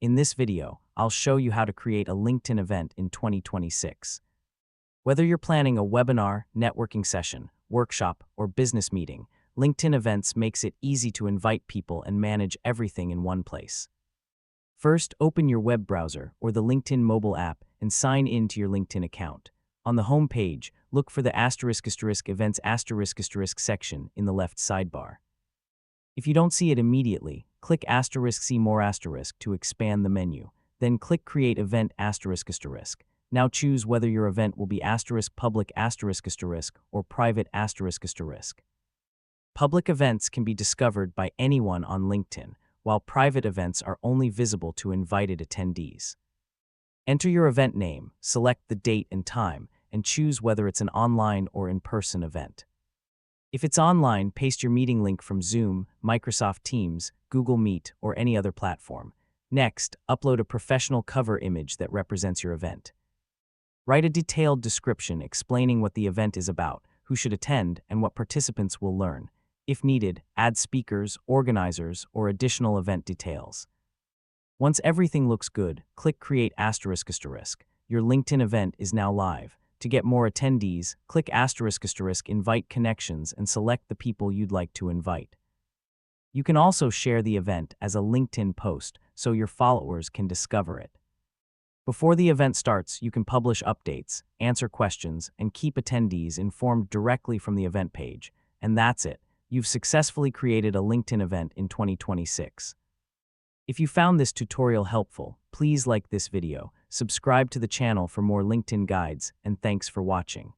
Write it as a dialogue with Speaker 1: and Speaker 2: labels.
Speaker 1: In this video, I'll show you how to create a LinkedIn event in 2026. Whether you're planning a webinar, networking session, workshop, or business meeting, LinkedIn Events makes it easy to invite people and manage everything in one place. First, open your web browser or the LinkedIn mobile app and sign in to your LinkedIn account. On the home page, look for the **events ** section in the left sidebar. If you don't see it immediately, click **see more * to expand the menu. Then click Create Event **. Now choose whether your event will be *public * or private **. Public events can be discovered by anyone on LinkedIn, while private events are only visible to invited attendees. Enter your event name, select the date and time, and choose whether it's an online or in-person event. If it's online, paste your meeting link from Zoom, Microsoft Teams, Google Meet, or any other platform. Next, upload a professional cover image that represents your event. Write a detailed description explaining what the event is about, who should attend, and what participants will learn. If needed, add speakers, organizers, or additional event details. Once everything looks good, click Create **. Your LinkedIn event is now live. To get more attendees, click ** Invite Connections and select the people you'd like to invite. You can also share the event as a LinkedIn post so your followers can discover it. Before the event starts, you can publish updates, answer questions, and keep attendees informed directly from the event page. And that's it. You've successfully created a LinkedIn event in 2026. If you found this tutorial helpful, please like this video, subscribe to the channel for more LinkedIn guides, and thanks for watching.